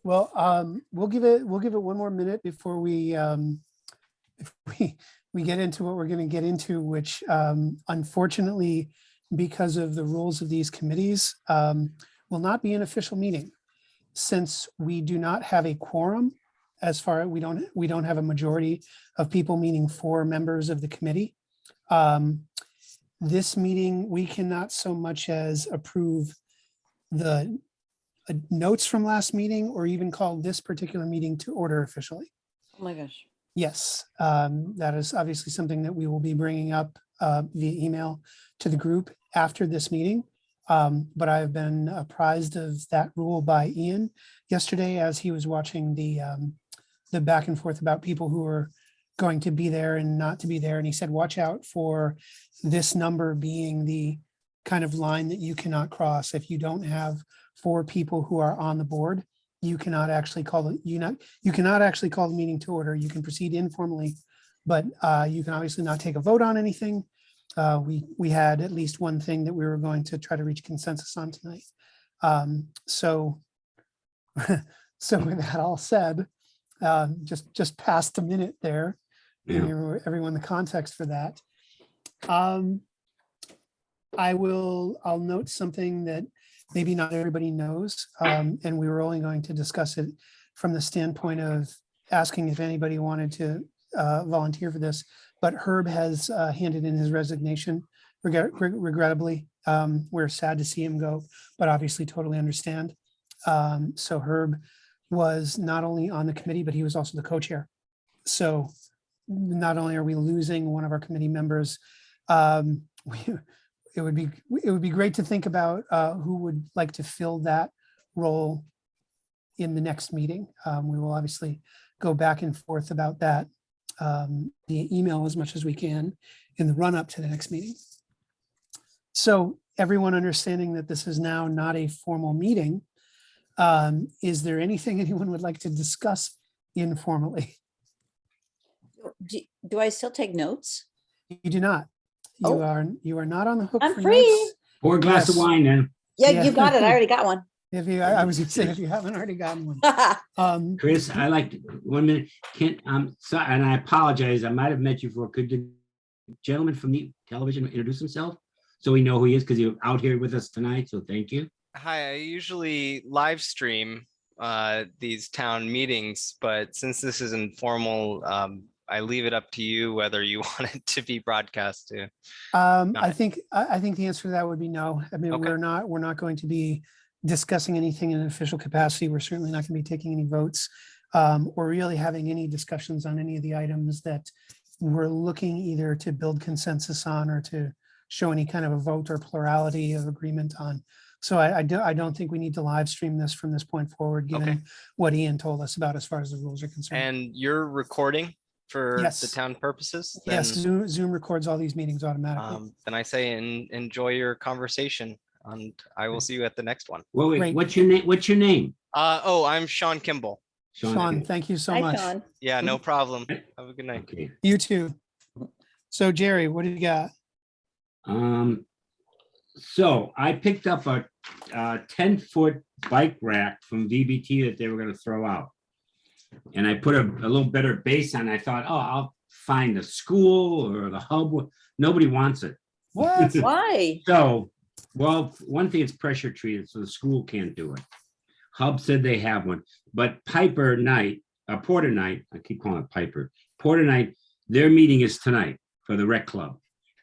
Well, we'll give it one more minute before if we get into what we're going to get into, which unfortunately, because of the rules of these committees, will not be an official meeting, since we do not have a quorum. As far we don't have a majority of people, meaning 4 members of the committee. This meeting, we cannot so much as approve the notes from last meeting or even call this particular meeting to order officially. Oh my gosh. Yes, that is obviously something that we will be bringing up via email to the group after this meeting. But I've been apprised of that rule by Ian yesterday as he was watching the back and forth about people who are going to be there and not to be there. And he said, watch out for this number being the kind of line that you cannot cross. If you don't have 4 people who are on the board, you cannot actually call it, you cannot actually call the meeting to order. You can proceed informally, but you can obviously not take a vote on anything. We had at least one thing that we were going to try to reach consensus on tonight. So with that all said, just past a minute there, giving everyone the context for that. I'll note something that maybe not everybody knows, and we were only going to discuss it from the standpoint of asking if anybody wanted to volunteer for this, but Herb has handed in his resignation, regrettably. We're sad to see him go, but obviously totally understand. So Herb was not only on the committee, but he was also the co-chair. So not only are we losing one of our committee members, it would be great to think about who would like to fill that role in the next meeting. We will obviously go back and forth about that via email as much as we can in the run up to the next meeting. So everyone understanding that this is now not a formal meeting, is there anything anyone would like to discuss informally? Do I still take notes? You do not. You are not on the hook. I'm for free. notes. Pour a glass of wine then. Yeah, Yeah. you got it. I already got one. I was going to say, if you haven't already gotten one. Chris, I like 1 minute. Sorry, and I apologize. I might have met you before. Could the gentleman from the television introduce himself so we know who he is, because you're out here with us tonight? So thank you. Hi, I usually live stream these town meetings, but since this is informal, I leave it up to you whether you want it to be broadcast to. I think the answer to that would be no. I mean, Okay. we're not going to be discussing anything in an official capacity. We're certainly not going to be taking any votes or really having any discussions on any of the items that we're looking either to build consensus on or to show any kind of a vote or plurality of agreement on. So I don't think we need to live stream this from this point forward, given what Ian told us about as far as the rules are concerned. And you're recording for Yes. the town purposes? Yes, Then, Zoom records all these meetings automatically. then I say enjoy your conversation, and I will see you at the next one. Wait, Great. what's your name? What's your name? I'm Sean Kimball. Sean, thank you so Hi, much. Sean. Yeah, no problem. Have a good night. Okay. You too. So Jerry, what do you got? So I picked up a 10-foot bike rack from VBT that they were going to throw out. And I put a little better base on. I thought, oh, I'll find the school or the hub. Nobody wants it. What? Why? So, well, one thing, it's pressure treated, so the school can't do it. Hub said they have one, but Porter Night, I keep calling it Piper, Porter Night, their meeting is tonight for the rec club.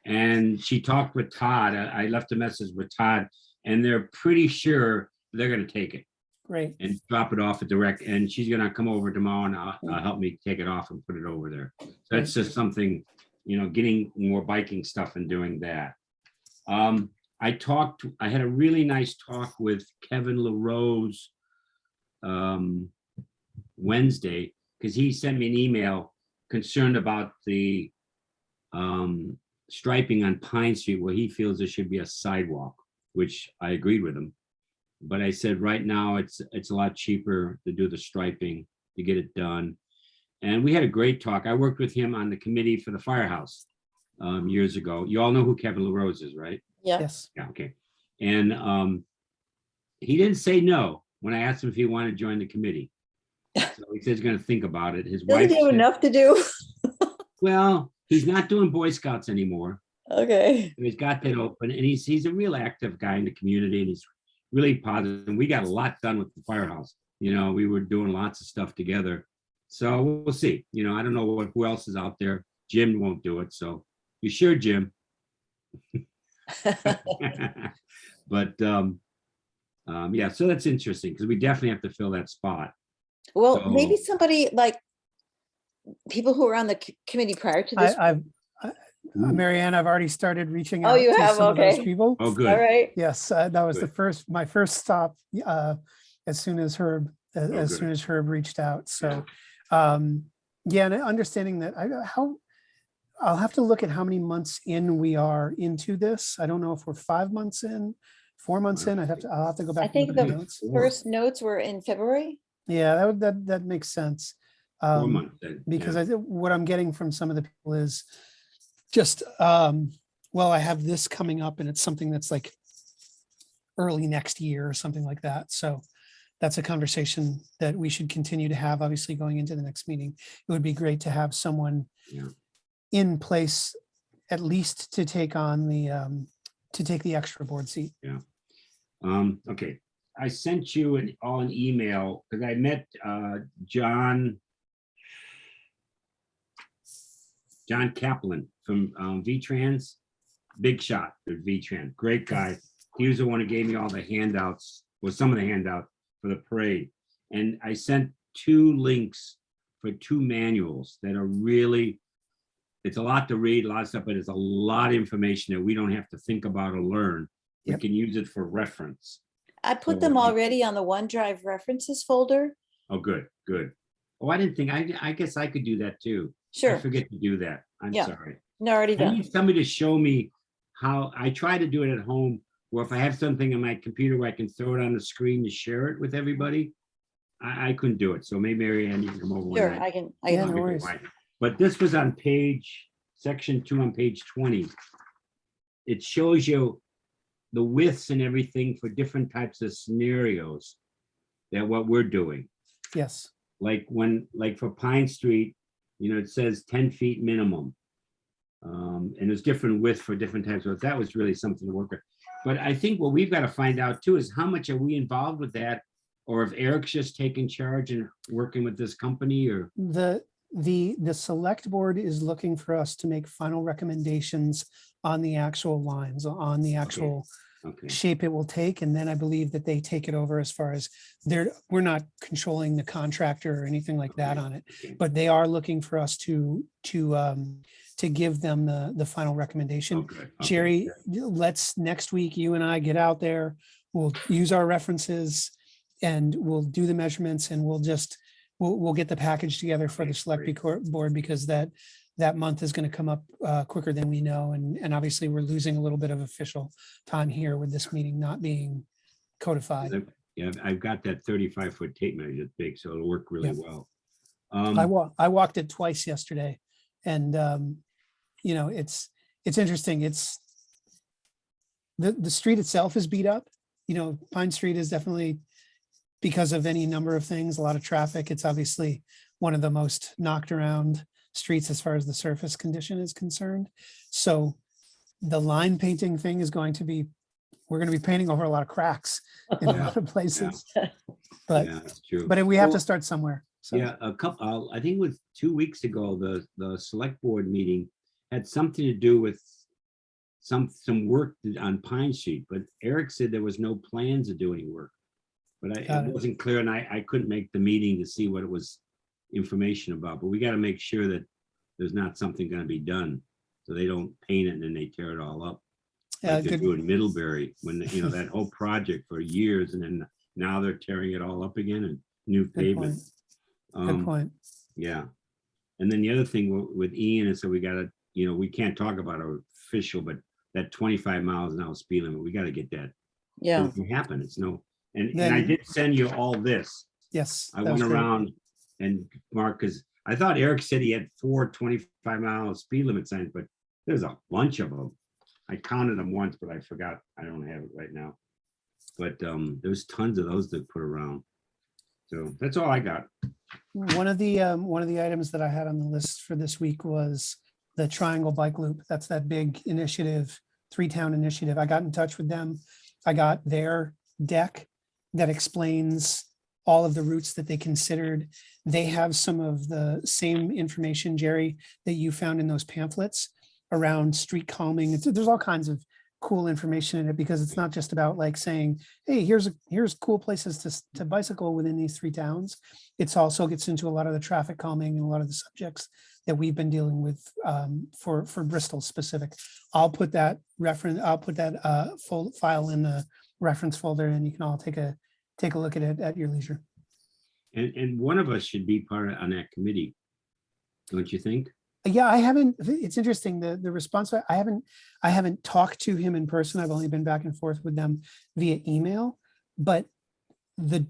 And she talked with Todd. I left a message with Todd, and they're pretty sure they're going to take it Great. and drop it off at the rec. And she's going to come over tomorrow and help me take it off and put it over there. So that's just something, getting more biking stuff and doing that. I had a really nice talk with Kevin LaRose Wednesday, because he sent me an email concerned about the striping on Pine Street, where he feels there should be a sidewalk, which I agreed with him. But I said, right now it's a lot cheaper to do the striping, to get it done. And we had a great talk. I worked with him on the committee for the firehouse years ago. You all know who Kevin LaRose is, right? Yeah. Yes. Yeah, okay. And he didn't say no, when I asked him if he wanted to join the committee. So he says he's gonna think about it. His Doesn't wife, he have said- enough to do? well, he's not doing Boy Scouts anymore. Okay. He's got that open, and he's a real active guy in the community, and he's really positive. And we got a lot done with the firehouse. You know, we were doing lots of stuff together. So we'll see. You know, I don't know who else is out there. Jim won't do it. So you sure, Jim? But yeah, so that's interesting because we definitely have to fill that spot. Well, maybe So- somebody like people who were on the committee prior to this. Mary Ann, I've already started reaching Oh, out you to have? some of those Okay. people. Oh, All good. right. Yes, that was Good. my first stop, as soon as Herb, as good. soon as Herb reached out. So, yeah, and understanding that I'll have to look at how many months in we are into this. I don't know if we're 5 months in, 4 months in. I'll have to go back. I and think look at the notes. first notes were in February. Yeah, that makes sense. 4 months. Then, Because yeah. I think what I'm getting from some of the people is just, well, I have this coming up and it's something that's like early next year or something like that. So that's a conversation that we should continue to have, obviously going into the next meeting. It would be great to have someone Yeah. in place at least to take on the extra board seat. Okay, I sent you an email because I met John Kaplan from V-Trans, big shot at V-Trans, great guy. He was the one who gave me all the handouts, or some of the handouts for the parade. And I sent 2 links for 2 manuals that are really, it's a lot to read, a lot of stuff, but it's a lot of information that we don't have to think about or learn. We Yep. can use it for reference. I put Oh, them okay. already on the OneDrive references folder. Oh, good, good. Oh, I didn't think, I guess I could do that too. I Sure. forget to do that. I'm Yeah. sorry. No, already I done. need somebody to show me how, I try to do it at home, where if I have something on my computer where I can throw it on the screen to share it with everybody. I couldn't do it. So maybe Mary Ann, you can come over. one Sure, night. I can. Yeah, can no do it. worries. But this was on section 2 on page 20. It shows you the widths and everything for different types of scenarios that what we're doing. Yes. Like for Pine Street, you know, it says 10 feet minimum. And there's different width for different types of, that was really something to work with. But I think what we've got to find out too is how much are we involved with that? Or if Eric's just taking charge and working with this company, or, The select board is looking for us to make final recommendations on the actual lines, on the actual okay, shape it will take. And then I believe that they take it over as far as we're not controlling the contractor or anything like that Okay. on it, okay, but they are looking for us to give them the final recommendation. oh, good, okay, Jerry, good. let's next week, you and I get out there, we'll use our references and we'll do the measurements and we'll get the package together for the Okay, select great. board because that month is going to come up quicker than we know. And obviously we're losing a little bit of official time here with this meeting not being codified. Yeah, I've got that 35-foot tape measure, it's big, so it'll work really Yep. well. I walked it twice yesterday and you know, it's interesting. It's the street itself is beat up. You know, Pine Street is definitely, because of any number of things, a lot of traffic. It's obviously one of the most knocked around streets as far as the surface condition is concerned. So the line painting thing is going to be, we're going to be painting over a lot of cracks in a Yeah, lot of places. But Yeah, that's true. we have Well, to start somewhere. So Yeah, a couple, I think it was 2 weeks ago, the select board meeting had something to do with some work on Pine Street, but Eric said there was no plans of doing work. But Got it it. wasn't clear and I couldn't make the meeting to see what it was information about, but we got to make sure that there's not something going to be done. So they don't paint it and then they tear it all up. Like they good. do in Middlebury, when, you know, that whole project for years and then now they're tearing it all up again and new Good pavement. point. Good point. Yeah. And then the other thing with Ian is, so we gotta, you know, we can't talk about our official, but that 25 miles an hour speed limit, we gotta get that. Yeah. It can happen. It's no, and I Then- did send you all this. Yes. I that was went great. around and Mark, because I thought Eric said he had 4 25-mile speed limit signs, but there's a bunch of them. I counted them once, but I forgot. I don't have it right now. But there's tons of those to put around. So that's all I got. One of the items that I had on the list for this week was the Triangle Bike Loop. That's that big initiative, 3-town initiative. I got in touch with them. I got their deck that explains all of the routes that they considered. They have some of the same information, Jerry, that you found in those pamphlets around street calming. There's all kinds of cool information in it, because it's not just about like saying, hey, here's cool places to bicycle within these 3 towns. It's also gets into a lot of the traffic calming and a lot of the subjects that we've been dealing with for Bristol specific. I'll put that full file in the reference folder, and you can all take a look at it at your leisure. And one of us should be part of on that committee, don't you think? Yeah, I haven't. It's interesting. The response. I haven't talked to him in person. I've only been back and forth with them via email. But the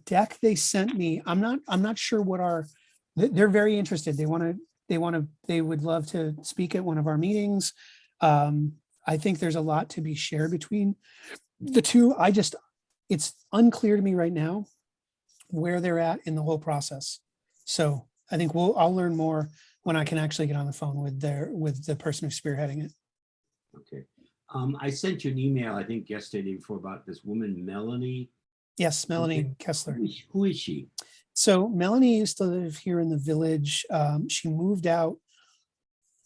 deck they sent me, I'm not sure what our. They're very interested. They would love to speak at one of our meetings. I think there's a lot to be shared between the two. It's unclear to me right now where they're at in the whole process. So I think I'll learn more when I can actually get on the phone with the person who's spearheading it. Okay. I sent you an email, I think yesterday before, about this woman, Melanie. Yes, Melanie Kessler. Who is she? So Melanie used to live here in the village. She moved out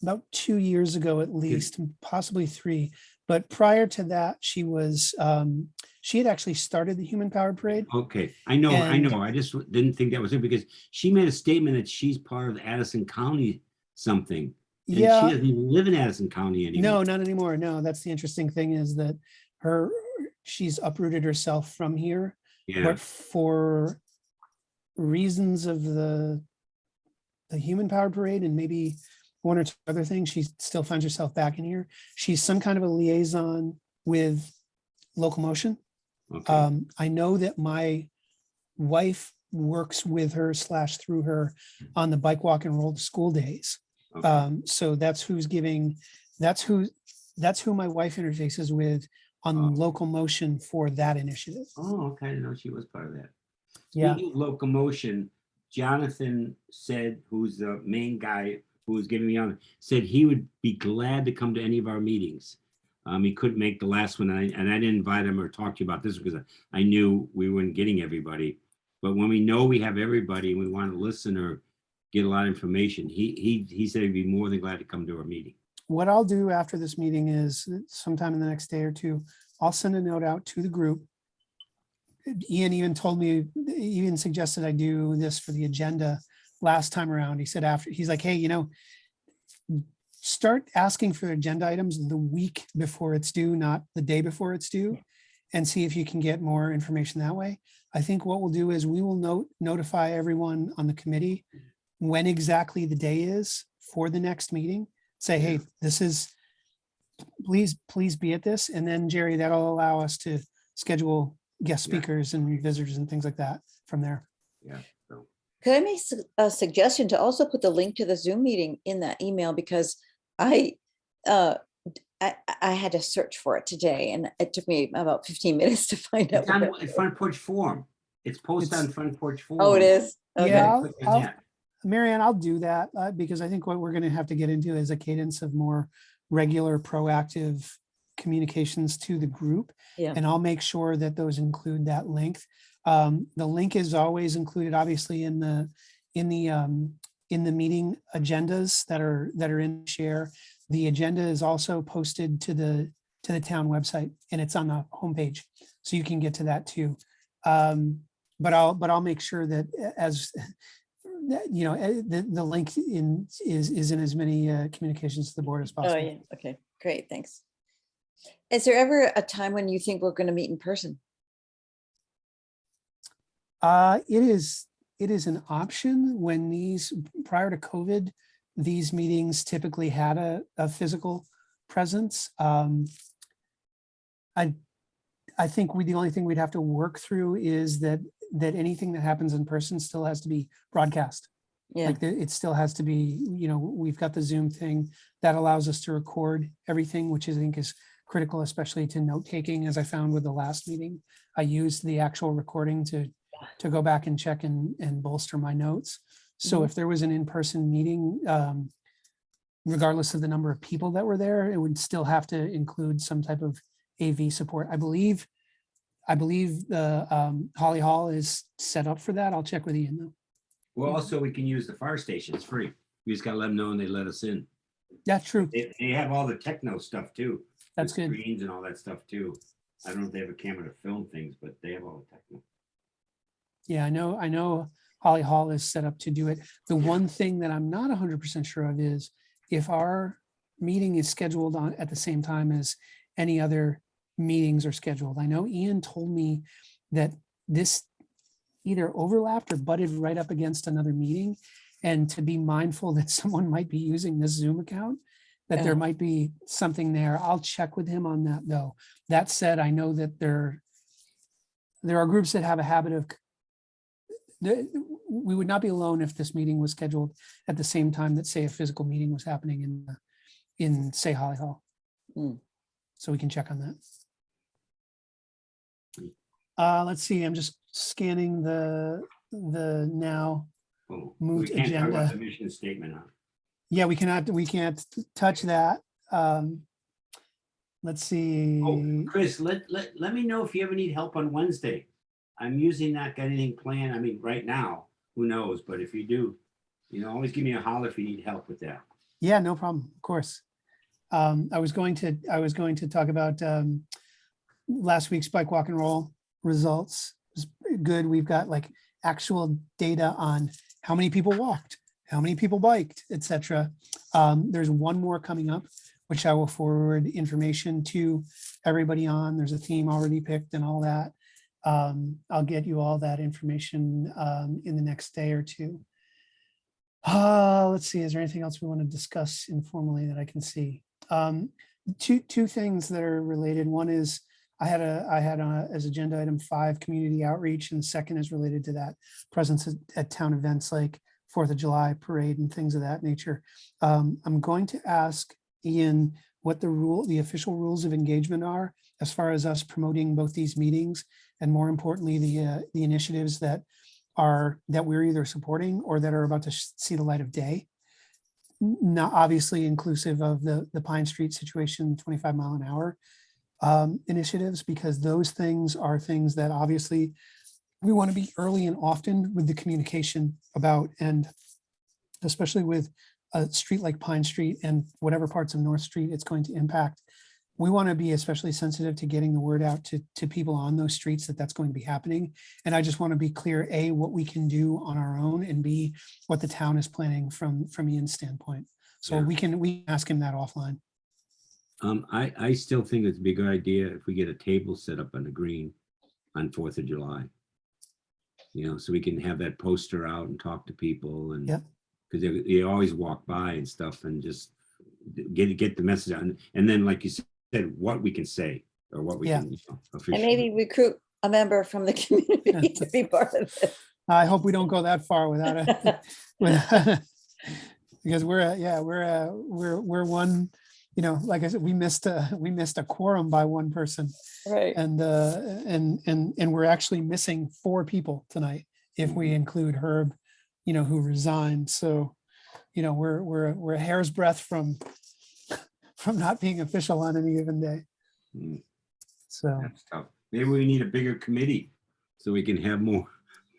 about 2 years ago, at least, possibly 3. But prior to that, she had actually started the Human Powered Parade. Okay, I know. I just didn't think that was it, because she made a statement that she's part of Addison County something. And she doesn't even live in Addison County anymore. No, not anymore. No, that's the interesting thing, is that she's uprooted herself from here, but for reasons of the Human Powered Parade and maybe 1 or 2 other things, she still finds herself back in here. She's some kind of a liaison with Locomotion. Okay. I know that my wife works with her / through her on the bike, walk, and roll to school days. Okay. So that's who my wife interfaces with on Locomotion for that initiative. Oh, okay. I didn't know she was part of that. Yeah. Speaking of Locomotion, Jonathan said, who's the main guy who was giving me on, said he would be glad to come to any of our meetings. He couldn't make the last one, and I didn't invite him or talk to you about this because I knew we weren't getting everybody. But when we know we have everybody and we want to listen or get a lot of information, he said he'd be more than glad to come to our meeting. What I'll do after this meeting is sometime in the next day or 2, I'll send a note out to the group. Ian even suggested I do this for the agenda last time around. He said he's like, hey, start asking for agenda items the week before it's due, not the day before it's due, and see if you can get more information that way. I think what we'll do is we will notify everyone on the committee when exactly the day is for the next meeting. Say, hey, this is, please be at this. And then Jerry, that'll allow us to schedule guest speakers and visitors and things like that from there. Yeah. So. Could I make a suggestion to also put the link to the Zoom meeting in that email? Because I had to search for it today, and it took me about 15 minutes to find out. It's on Front Porch Forum. It's posted on Front Porch Forum. Oh, it is? Okay. Yeah, Marianne, I'll do that because I think what we're going to have to get into is a cadence of more regular, proactive communications to the group. Yeah. And I'll make sure that those include that link. The link is always included, obviously, in the meeting agendas that are in share. The agenda is also posted to the town website, and it's on the homepage, so you can get to that too. But I'll make sure that the link is in as many communications to the board as possible. Oh yeah. Okay. Great. Thanks. Is there ever a time when you think we're going to meet in person? It is an option when prior to COVID, these meetings typically had a physical presence. I think the only thing we'd have to work through is that anything that happens in person still has to be broadcast. Yeah. Like it still has to be, we've got the Zoom thing that allows us to record everything, which I think is critical, especially to note taking, as I found with the last meeting. I used the actual recording to go back and check and bolster my notes. So Mhm. if there was an in-person meeting, regardless of the number of people that were there, it would still have to include some type of AV support. I believe the Holly Hall is set up for that. I'll check with Ian though. Well, also we can use the fire station. It's free. We just gotta let them know and they let us in. Yeah, true. They have all the techno stuff too. That's with good. Screens and all that stuff too. I don't know if they have a camera to film things, but they have all the techno. Yeah, I know Holly Hall is set up to do it. The one thing that I'm not 100% sure of is if our meeting is scheduled on at the same time as any other meetings are scheduled. I know Ian told me that this either overlapped or butted right up against another meeting, and to be mindful that someone might be using this Zoom account, that there Yeah. might be something there. I'll check with him on that though. That said, I know that there are groups that have a habit of we would not be alone if this meeting was scheduled at the same time that, say, a physical meeting was happening in say Holly Hall. Mm. So we can check on that. Let's see, I'm just scanning the now. Oh, Moved we can't talk about agenda. the mission statement. Huh? Yeah, we can't touch that. Let's see. Oh, Chris, let me know if you ever need help on Wednesday. I'm usually not got anything planned. I mean, right now, who knows? But if you do, always give me a holler if you need help with that. Yeah, no problem, of course. I was going to talk about last week's bike walk and roll results. It was good. We've got like actual data on how many people walked, how many people biked, etc. There's one more coming up, which I will forward information to everybody on. There's a theme already picked and all that. I'll get you all that information in the next day or two. Let's see, is there anything else we want to discuss informally that I can see? Two things that are related. One is I had as agenda item 5 community outreach, and the second is related to that presence at town events like 4th of July parade and things of that nature. I'm going to ask Ian what the official rules of engagement are as far as us promoting both these meetings, and more importantly, the initiatives that we're either supporting or that are about to see the light of day. Not obviously inclusive of the Pine Street situation, 25 mile an hour initiatives, because those things are things that obviously we want to be early and often with the communication about, and especially with a street like Pine Street and whatever parts of North Street it's going to impact. We want to be especially sensitive to getting the word out to people on those streets that that's going to be happening. And I just want to be clear, A, what we can do on our own, and B, what the town is planning from Ian's standpoint. So Yeah. we can ask him that offline. I still think it's a big idea if we get a table set up on the green on 4th of July. So we can have that poster out and talk to people, and Yep. because they always walk by and stuff, and just get the message out. And then, like you said, what we can say or what we Yeah. can And officially. maybe recruit a member from the community to be part of it. I hope we don't go that far without because we're one, like I said, we missed a quorum by one person, Right. and we're actually missing 4 people tonight if we include Herb, who resigned. So, we're a hair's breadth from not being official on any given day. Mm, So That's tough. Maybe we need a bigger committee so we can have more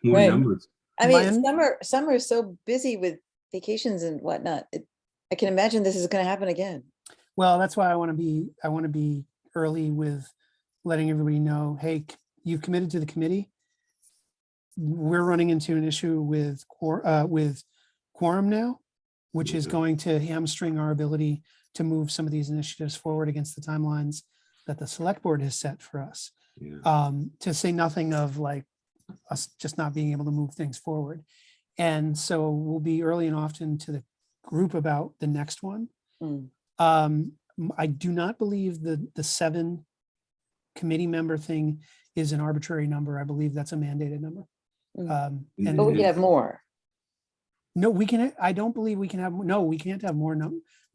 Right. numbers. I mean, Mine- summer is so busy with vacations and whatnot. I can imagine this is going to happen again. well, that's why I want to be early with letting everybody know, hey, you've committed to the committee. We're running into an issue with quorum now, which is Yeah. going to hamstring our ability to move some of these initiatives forward against the timelines that the select board has set for us. Yeah. To say nothing of like us just not being able to move things forward. And so we'll be early and often to the group about the next one. Mm. I do not believe the 7 committee member thing is an arbitrary number. I believe that's a mandated number. Mm. And But we could have more. No, we can, I don't believe we can have, no, we can't have more,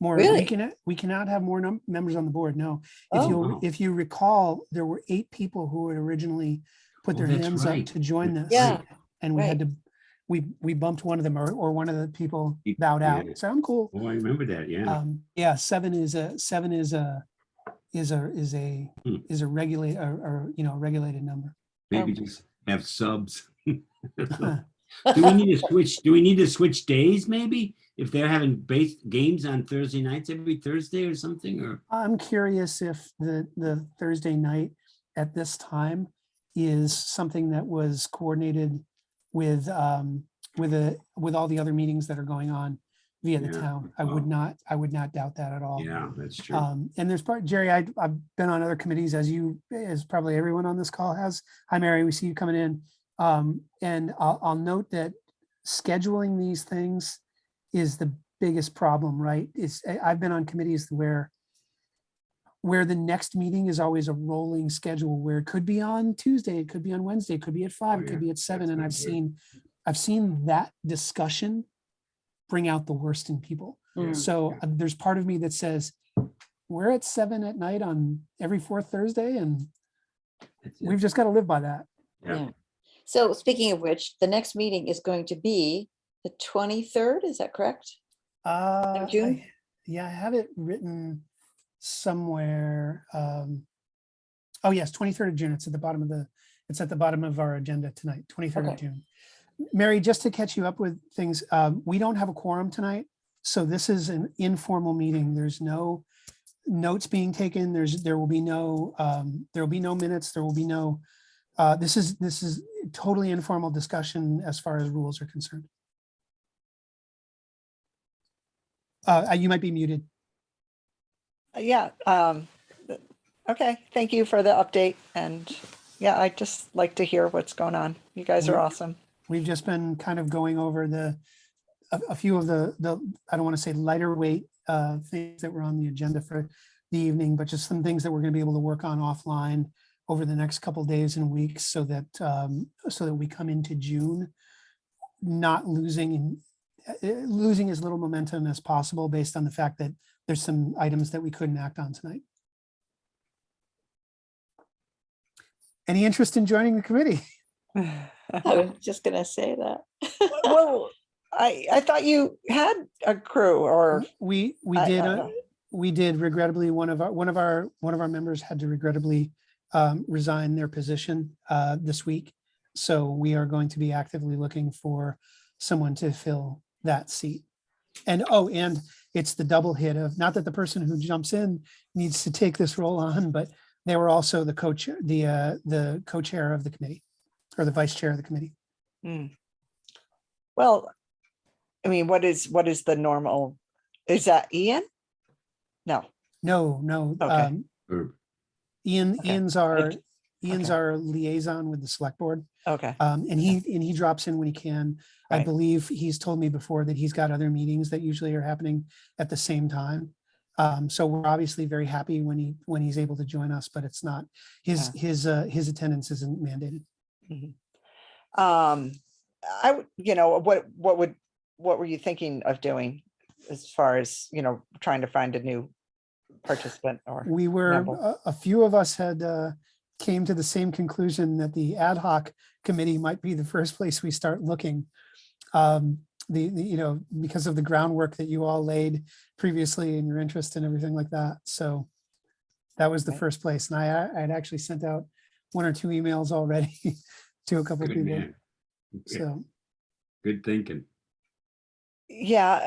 more, Really? we cannot have more members on the board, no. If Oh. you, Wow. if you recall, there were 8 people who had originally put Oh, their that's hands up right. to join That's this. Yeah, And we had right. to, we bumped one of them, or one of the people Yeah. bowed out, so I'm cool. Oh, I remember that, yeah. Yeah, 7 is a Hmm. regulate, or, you know, regulated number. Maybe just have subs. Do we need to switch, do we need to switch days maybe? If they're having base games on Thursday nights every Thursday or something, or? I'm curious if the Thursday night at this time is something that was coordinated with with all the other meetings that are going on via the Yeah, town. I wow. would not doubt that at all. Yeah, that's true. And there's Jerry, I've been on other committees, as probably everyone on this call has. Hi, Mary, we see you coming in. And I'll note that scheduling these things is the biggest problem, right? I've been on committees where the next meeting is always a rolling schedule, where it could be on Tuesday, it could be on Wednesday, it could be at 5, Oh, it yeah, could be at 7. that's And not I've seen that discussion bring out the worst in people. Mm. So there's part of me that says, we're at 7 at night on every 4th Thursday, and That's it. we've just got to live by that. Yeah. Yeah. So speaking of which, the next meeting is going to be the 23rd, is that correct? June? Yeah, I have it written somewhere. Oh yes, 23rd of June. It's at the bottom of our agenda tonight, 23rd of Okay. June. Mary, just to catch you up with things, we don't have a quorum tonight, so this is an informal meeting. There's no notes being taken. There will be no minutes. There will be no. This is totally informal discussion as far as rules are concerned. You might be muted. Yeah. Okay. Thank you for the update. And yeah, I just like to hear what's going on. You guys are awesome. We've just been kind of going over a few of the I don't want to say lighter weight things that were on the agenda for the evening, but just some things that we're going to be able to work on offline over the next couple of days and weeks, so that we come into June not losing as little momentum as possible, based on the fact that there's some items that we couldn't act on tonight. Any interest in joining the committee? I was just gonna say that. Well, I thought you had a crew, or We I did. don't know. We did. Regrettably, one of our members had to regrettably resign their position this week. So we are going to be actively looking for someone to fill that seat. And and it's the double hit of, not that the person who jumps in needs to take this role on, but they were also the co-chair, the co-chair of the committee, or the vice chair of the committee. Well, I mean, what is the normal? Is that Ian? No. No. Okay. Or- Okay. Ian's Okay. our liaison with the select board. Okay. And he drops in when he can. I Right. believe he's told me before that he's got other meetings that usually are happening at the same time. So we're obviously very happy when he's able to join us, but it's not his attendance isn't mandated. What were you thinking of doing as far as, trying to find a new participant or? We were member? a few of us had came to the same conclusion that the ad hoc committee might be the first place we start looking. Because of the groundwork that you all laid previously and your interest and everything like that. So that was the Right. first place. And I had actually sent out 1 or 2 emails already to a couple Good people. man. Yeah, So good thinking. Yeah,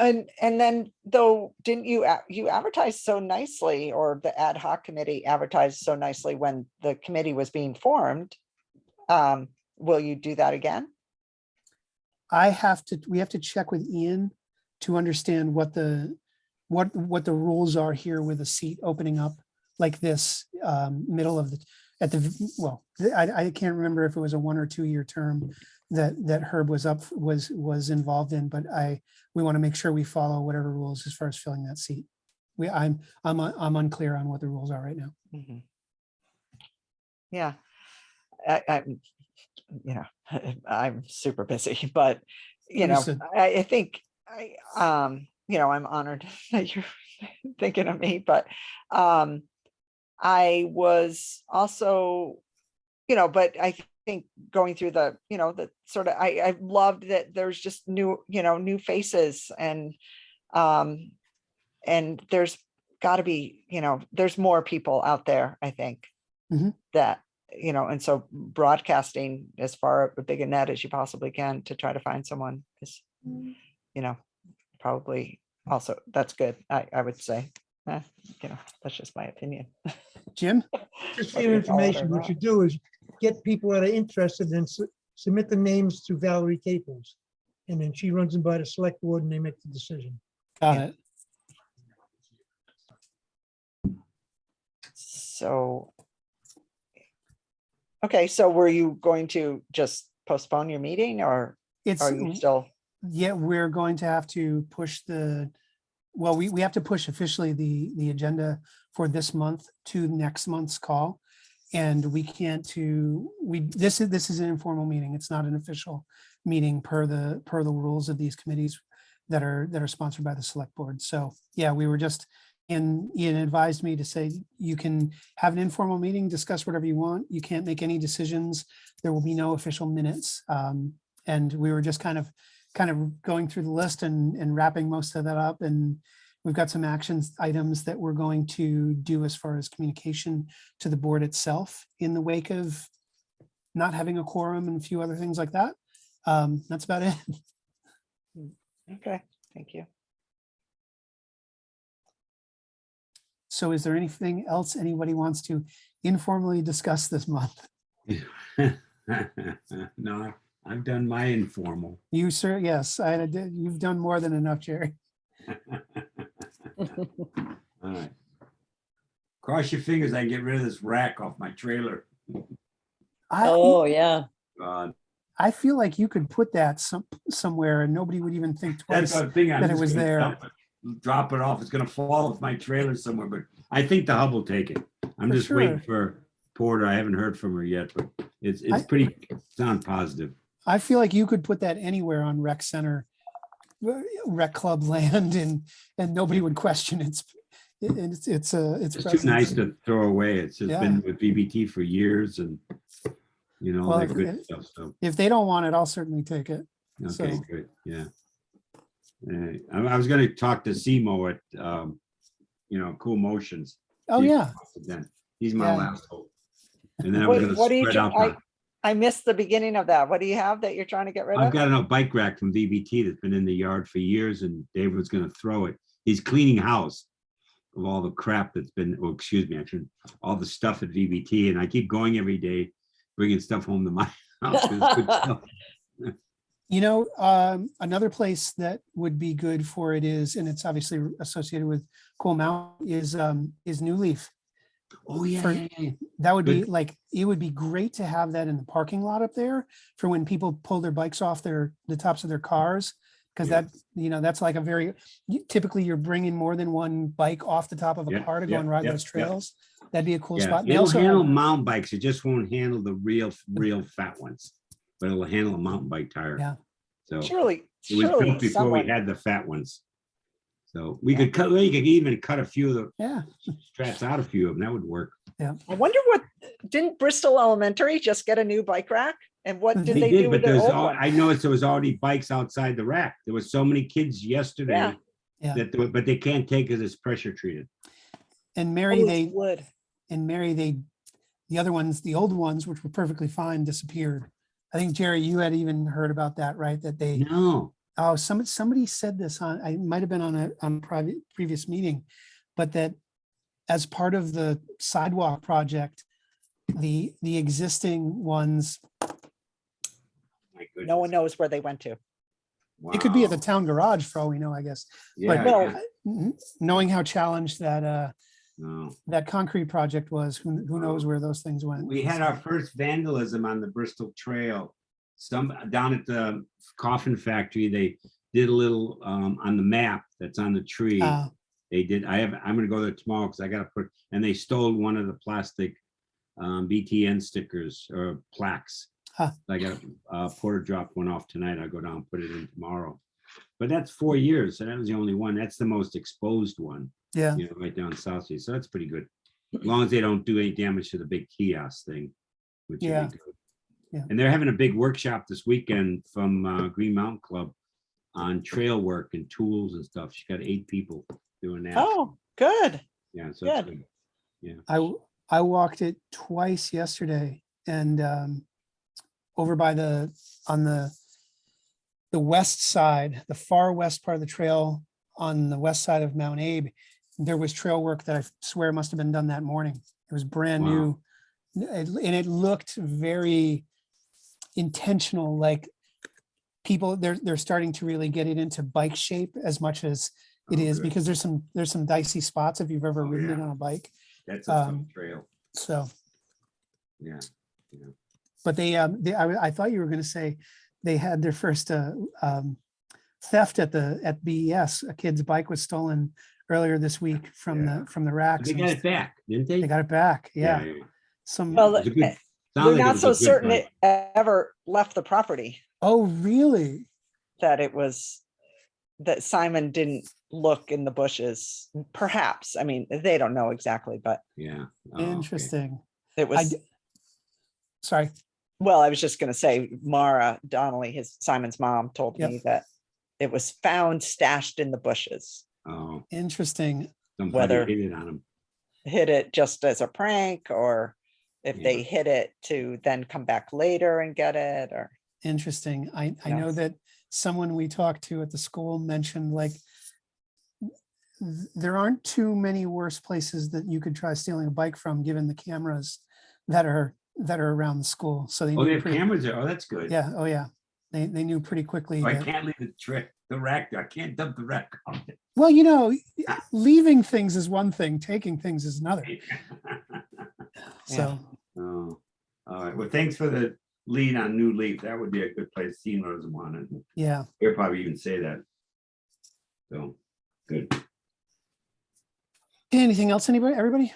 and then though, didn't you advertise so nicely, or the ad hoc committee advertised so nicely when the committee was being formed? Will you do that again? we have to check with Ian to understand what the rules are here with a seat opening up like this, middle of I can't remember if it was a 1 or 2 year term that Herb was involved in, but we want to make sure we follow whatever rules as far as filling that seat. I'm unclear on what the rules are right now. Mhm. Yeah, I'm super busy, but you know, Understood. I think you know, I'm honored that you're thinking of me, but I was also, you know, but I think going through the, you know, the sort of, I loved that there's just new, you know, new faces and there's got to be, you know, there's more people out there, I think, Mhm. that, you know, and so broadcasting as far a big a net as you possibly can to try to find someone is, you know, probably also, that's good, I would say. You know, that's just my opinion. Jim? Just for Whether your you follow it or information, what not. you do is get people that are interested and submit the names to Valerie Caples. And then she runs them by the select board and they make the decision. Got Yeah. it. So. Okay, so were you going to just postpone your meeting or It's, are you still? yeah, we're going to have to push well, we have to push officially the agenda for this month to next month's call. And we can't this is an informal meeting. It's not an official meeting per the rules of these committees that are sponsored by the select board. So yeah, we were just, and Ian advised me to say, you can have an informal meeting, discuss whatever you want. You can't make any decisions. There will be no official minutes. And we were just kind of going through the list and wrapping most of that up. And we've got some actions items that we're going to do as far as communication to the board itself in the wake of not having a quorum and a few other things like that. That's about it. Okay, thank you. So is there anything else anybody wants to informally discuss this month? No, I've done my informal. You, sir? Yes, I did. You've done more than enough, Jerry. All right. Cross your fingers, I can get rid of this rack off my trailer. Oh, yeah. God, I feel like you could put that somewhere and nobody would even think that's twice the thing. I'm that it just was gonna there. drop it off. It's gonna fall off my trailer somewhere, but I think the hub will take it. I'm For just waiting sure. for Porter. I haven't heard from her yet, but it's I- pretty sound positive. I feel like you could put that anywhere on rec center, rec club land and nobody would question its It's too presence. nice to throw away. It's just Yeah. been with BBT for years and you know, Well, they're good stuff. So, If they don't want it, I'll certainly take it. okay, So- good. Yeah. I was gonna talk to Simo at, you know, Cool Motions. Oh, yeah. Then he's my Yeah. last hope. And then I was What gonna do you, spread out. I missed the beginning of that. What do you have that you're trying to get rid I've of? got a bike rack from VBT that's been in the yard for years and David was gonna throw it. He's cleaning house of all the crap that's been, oh, excuse me, actually, all the stuff at VBT and I keep going every day, bringing stuff home to my house. 'Cause it's good stuff. You know, another place that would be good for it is, and it's obviously associated with Cool Mountain, is New Leaf. Oh, yeah, For- yeah, yeah. That would be Good. like, it would be great to have that in the parking lot up there for when people pull their bikes off the tops of their cars. Because Yeah. that, you know, that's like typically you're bringing more than one bike off the top of a Yeah, car to go yeah, and ride yeah, those yeah. trails. That'd be a cool Yeah, spot. They it'll also handle have, mountain bikes. It just won't handle the real fat ones, but it'll handle a mountain bike tire. Yeah. So Surely, it was surely built before we someone, had the fat ones. So we could even cut a few of the yeah, straps out, a few of them. That would work. I wonder didn't Bristol Elementary just get a new bike rack? And what did They they do with but their there's old all, one? I noticed there was already bikes outside the rack. There was so many kids yesterday Yeah. but they can't take it as pressure treated. and Mary, Oh, it's wood. the other ones, the old ones, which were perfectly fine, disappeared. I think, Jerry, you had even heard about that, right? That they, No, oh, somebody said this I might've been on a previous meeting, but that as part of the sidewalk project, the existing ones, my goodness. No one knows where they went to. it could be at the Wow. town garage for all we know, I guess. Yeah, No. yeah. Knowing how challenged that No. that concrete project was, who knows where those things went. We had our first vandalism on the Bristol Trail. Some down at the coffin factory, they did a little on the map that's on the tree. They did. I'm gonna go there tomorrow because I gotta and they stole one of the plastic BTN stickers or plaques. I got Porter dropped one off tonight. I'll go down and put it in tomorrow. But that's 4 years. So that was the only one. That's the most exposed one, Yeah, you know, right down South Street. So that's pretty good. As long as they don't do any damage to the big kiosk thing, which would Yeah. be good. Yeah. And they're having a big workshop this weekend from Green Mountain Club on trail work and tools and stuff. She got 8 people doing that. Oh, good. Yeah, so it's good. good. I walked it twice yesterday, and over by on the west side, the far west part of the trail on the west side of Mount Abe, there was trail work that I swear must have been done that morning. It was brand Wow. new, and it looked very intentional, like people they're starting to really get it into bike shape as much as it Oh, is, good. because there's some dicey spots if you've ever Oh, ridden it yeah. on a bike. That's a tough Um, trail. So, Yeah. but I thought you were going to say they had their first theft at BES. A kid's bike was stolen earlier this week from Yeah. the racks. They and got it back, didn't they? They got it back. Yeah. Yeah. Some. Well, It was a good- sounds We're like it not was so a good certain bike. it ever left the property, Oh, really? that Simon didn't look in the bushes. Perhaps, I mean, they don't know exactly, but Yeah. Oh, okay. Interesting. it was, Sorry. well, I was just gonna say, Mara Donnelly, Simon's mom, told Yep. me that it was found stashed in the bushes. Oh, Interesting. somebody Whether- hit it on him. Hit it just as a prank, or if Yeah. they hit it to then come back later and get it, or. Interesting. I Yeah. know that someone we talked to at the school mentioned, like, there aren't too many worse places that you could try stealing a bike from, given the cameras that are around the school. So they Oh, they knew have pretty, cameras there. Oh, that's good. yeah. Oh, yeah. They knew pretty quickly Oh, I that, can't leave the rack. I can't dump the rack. on it. well, leaving things is one thing, taking things is another. So, Oh, all right. Well, thanks for the lead on New Leaf. That would be a good place. Seeing Rosamond, and yeah. they'll probably even say that. So, good. Anything else, everybody?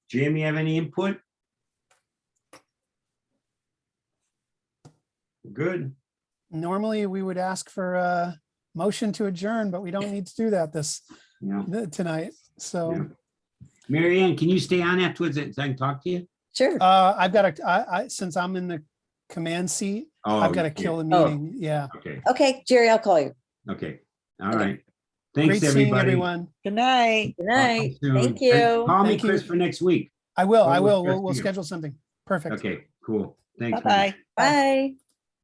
Jim, you have any input? Good. Normally, we would ask for a motion to adjourn, but we don't need to do that tonight. So, Yeah. Mary Ann, can you stay on afterwards so I can talk to you? Sure. I've got to, since I'm in the command seat, Oh, I've got to you kill can't. the Oh. meeting. Yeah. Okay, Okay, Jerry, I'll call you. okay. All Okay. right. Thanks, Great seeing everybody. everyone. Good night. Good Talk to night. soon. Thank Hey, you. Call me, Thank you. Chris, for next week. I will. Well, I will. we'll We'll you. schedule something. Perfect. Okay, cool. Thanks. man. Bye-bye. Bye.